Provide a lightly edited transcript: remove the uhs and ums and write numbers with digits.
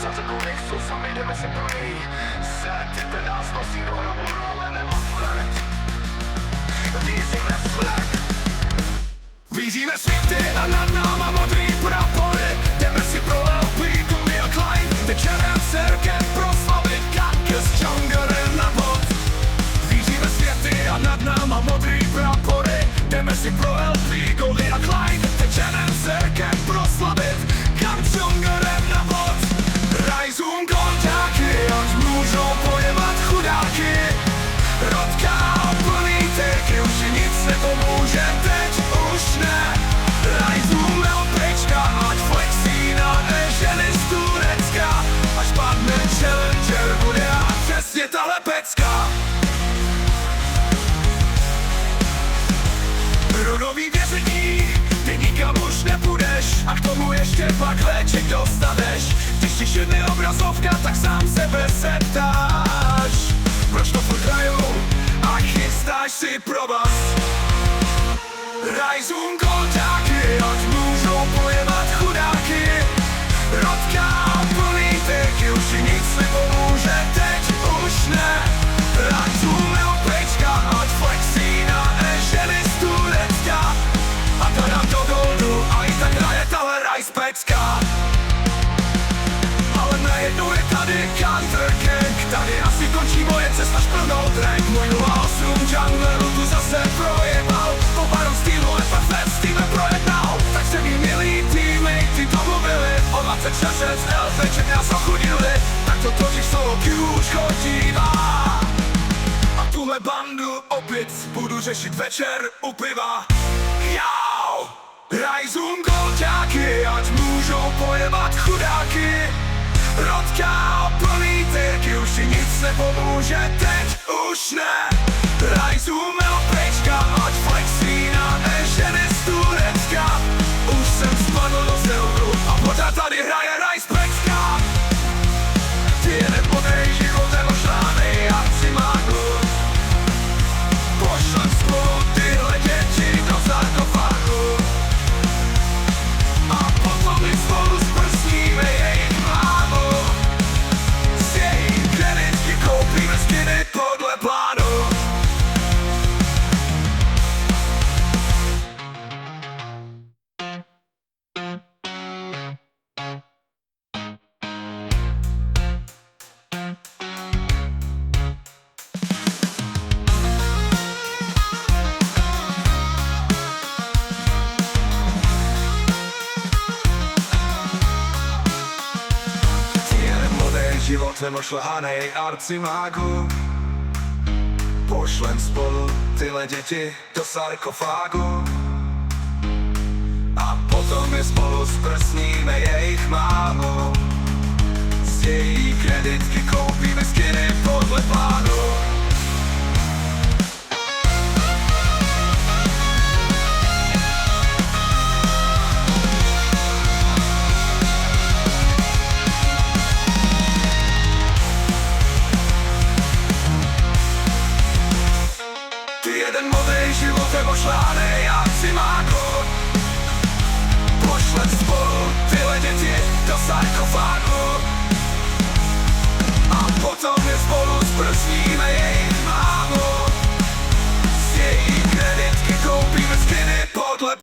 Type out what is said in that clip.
Zavřenou nechcou, sami jdeme si pro její set. Ten nás nosí do hrobu, ale nemám let. Vízíme sled. Vízíme světy a nad náma modrý prapory. Jdeme si pro LP, Gully a Klein. Tečenem serkem proslavit Kankes, Jungerem na bod. Vízíme světy a nad náma modrý prapory. Jdeme si pro LP, Gully a Klein. Tečenem serkem proslavit Jungerem na bod. Rajzům kontáky, ať můžou pojebat chudáky. Rodka a plný teky, už si nic nepomůže, teď už ne. Rajzům LPčka, ať flexí na ženy z Turecka. Až padne Challenger, bude a přesně tahle pecka. Runový vězení, ty nikam už nepůjdeš. A k tomu ještě pak léček dostaneš. Když ti šedne obrazovka, tak sám sebe se ptáš. Proč to furt hraju a chystáš si provaz? Rajzům kontáky, ať můžou pojebat chudáky. Rodka a plný teky, už si nic nepomůže, teď už ne. Rajzům LPčka, ať flexí na ženy z Turecka. A to dám do dolů a i tak hraje tahle rajspecka. Ale najednou je tady Counter Gang. Tady asi končí moje cesta šplnou drag. Můj 08 jungleru tu zase projebal. Po barom stylu FFF s týmem projednal. Tak se mi milí teammatey domluvili. O 26 LPček nás ochudili. Tak to totiž solo Q už chodívá. A tuhle bandu opět budu řešit večer u piva. Jau! Rajzům golťáky, ať můžou pojebat chudáky. Rodka a plný tyrky, už si nic nepomůže, teď už ne. Rajzům LPčka, ať flexí na ženy z Turecka. Už jsem spadl do sildu a pořád tady hraje rajspecka. Ty je neplnej životem ošlánej arcimágu. Pošlem spolu tyhle děti do sarkofágu. A potom my spolu zprsníme jejich mámu. Z jejich kreditky koupíme skiny podle plánu. Životem ošlehanej arcimágu. Pošlem spolu tyhle děti do sarkofágu. A potom my spolu zprsníme jejich mámu. Z její kreditky koupíme skiny podle plánu.